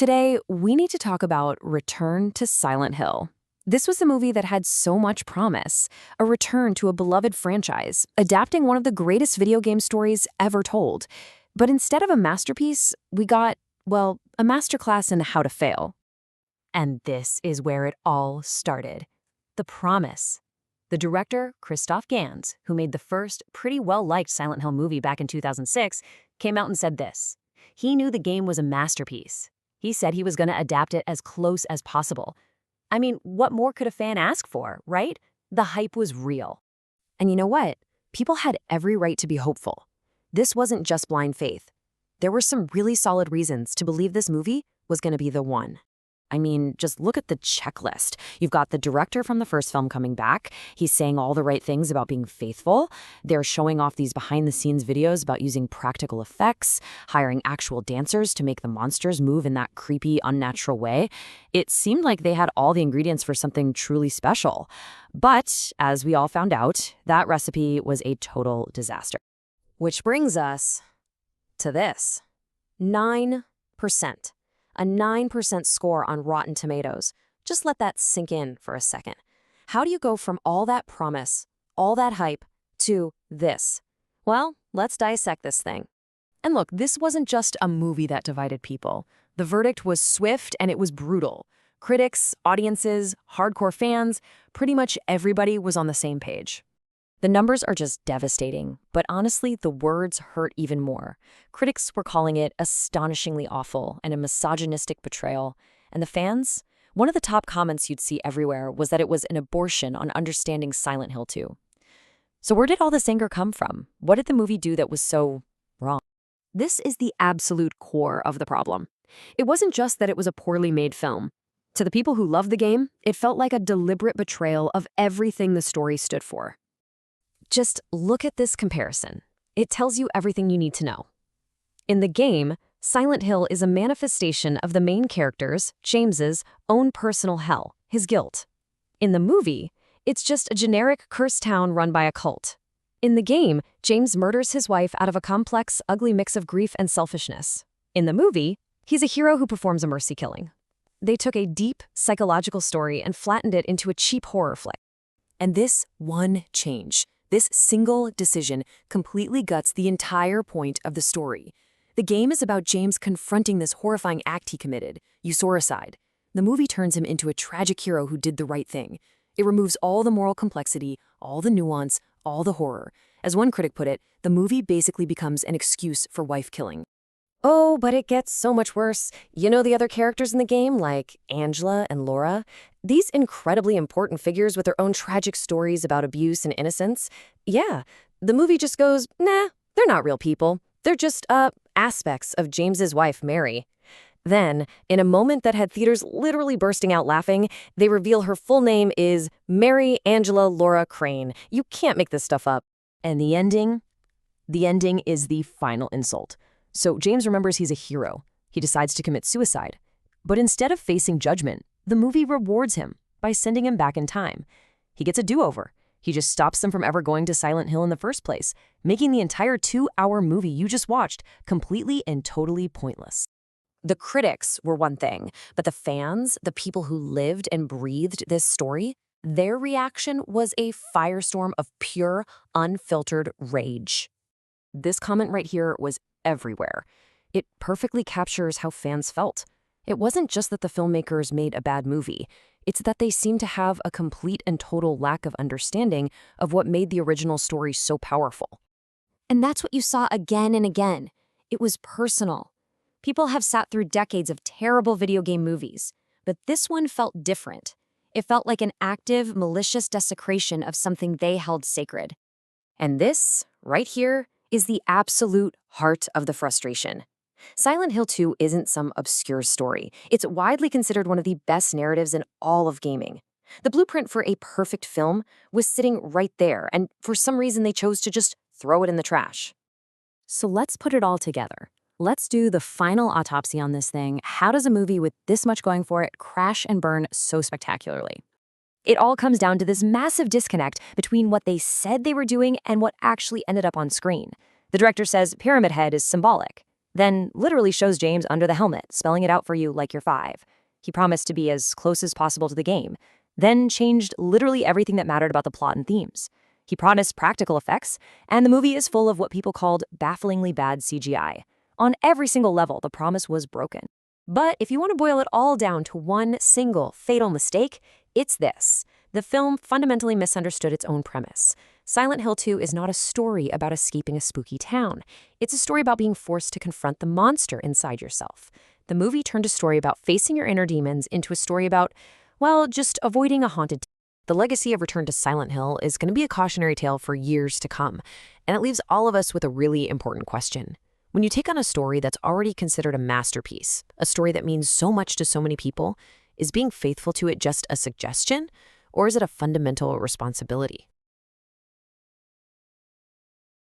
Today, we need to talk about Return to Silent Hill. This was a movie that had so much promise, a return to a beloved franchise, adapting one of the greatest video game stories ever told. But instead of a masterpiece, we got, well, a masterclass in how to fail. And this is where it all started. The promise. The director, Christoph Gans, who made the first pretty well-liked Silent Hill movie back in 2006, came out and said this. He knew the game was a masterpiece. He said he was going to adapt it as close as possible. I mean, what more could a fan ask for, right? The hype was real. And you know what? People had every right to be hopeful. This wasn't just blind faith. There were some really solid reasons to believe this movie was going to be the one. I mean, just look at the checklist. You've got the director from the first film coming back. He's saying all the right things about being faithful. They're showing off these behind-the-scenes videos about using practical effects, hiring actual dancers to make the monsters move in that creepy, unnatural way. It seemed like they had all the ingredients for something truly special. But, as we all found out, that recipe was a total disaster. Which brings us to this. 9%. A 9% score on Rotten Tomatoes. Just let that sink in for a second. How do you go from all that promise, all that hype, to this? Well, let's dissect this thing. And look, this wasn't just a movie that divided people. The verdict was swift and it was brutal. Critics, audiences, hardcore fans, pretty much everybody was on the same page. The numbers are just devastating, but honestly, the words hurt even more. Critics were calling it astonishingly awful and a misogynistic betrayal. And the fans? One of the top comments you'd see everywhere was that it was an abortion on understanding Silent Hill 2. So where did all this anger come from? What did the movie do that was so wrong? This is the absolute core of the problem. It wasn't just that it was a poorly made film. To the people who loved the game, it felt like a deliberate betrayal of everything the story stood for. Just look at this comparison. It tells you everything you need to know. In the game, Silent Hill is a manifestation of the main character's, James's, own personal hell, his guilt. In the movie, it's just a generic cursed town run by a cult. In the game, James murders his wife out of a complex, ugly mix of grief and selfishness. In the movie, he's a hero who performs a mercy killing. They took a deep, psychological story and flattened it into a cheap horror flick. And this one change, this single decision completely guts the entire point of the story. The game is about James confronting this horrifying act he committed, usoricide. The movie turns him into a tragic hero who did the right thing. It removes all the moral complexity, all the nuance, all the horror. As one critic put it, the movie basically becomes an excuse for wife killing. Oh, but it gets so much worse. You know the other characters in the game, like Angela and Laura? These incredibly important figures with their own tragic stories about abuse and innocence? Yeah, the movie just goes, nah, they're not real people. They're just, aspects of James's wife, Mary. Then, in a moment that had theaters literally bursting out laughing, they reveal her full name is Mary Angela Laura Crane. You can't make this stuff up. And the ending? The ending is the final insult. So James remembers he's a hero. He decides to commit suicide. But instead of facing judgment, the movie rewards him by sending him back in time. He gets a do-over. He just stops them from ever going to Silent Hill in the first place, making the entire 2-hour movie you just watched completely and totally pointless. The critics were one thing, but the fans, the people who lived and breathed this story, their reaction was a firestorm of pure, unfiltered rage. This comment right here was everywhere. It perfectly captures how fans felt. It wasn't just that the filmmakers made a bad movie. It's that they seemed to have a complete and total lack of understanding of what made the original story so powerful. And that's what you saw again and again. It was personal. People have sat through decades of terrible video game movies, but this one felt different. It felt like an active, malicious desecration of something they held sacred. And this, right here, is the absolute heart of the frustration. Silent Hill 2 isn't some obscure story. It's widely considered one of the best narratives in all of gaming. The blueprint for a perfect film was sitting right there, and for some reason they chose to just throw it in the trash. So let's put it all together. Let's do the final autopsy on this thing. How does a movie with this much going for it crash and burn so spectacularly? It all comes down to this massive disconnect between what they said they were doing and what actually ended up on screen. The director says Pyramid Head is symbolic. then literally shows James under the helmet, spelling it out for you like you're 5. He promised to be as close as possible to the game, then changed literally everything that mattered about the plot and themes. He promised practical effects, and the movie is full of what people called bafflingly bad CGI. On every single level, the promise was broken. But if you want to boil it all down to one single fatal mistake, it's this. The film fundamentally misunderstood its own premise. Silent Hill 2 is not a story about escaping a spooky town. It's a story about being forced to confront the monster inside yourself. The movie turned a story about facing your inner demons into a story about, well, just avoiding a haunted town. The legacy of Return to Silent Hill is going to be a cautionary tale for years to come, and it leaves all of us with a really important question. When you take on a story that's already considered a masterpiece, a story that means so much to so many people, is being faithful to it just a suggestion, or is it a fundamental responsibility?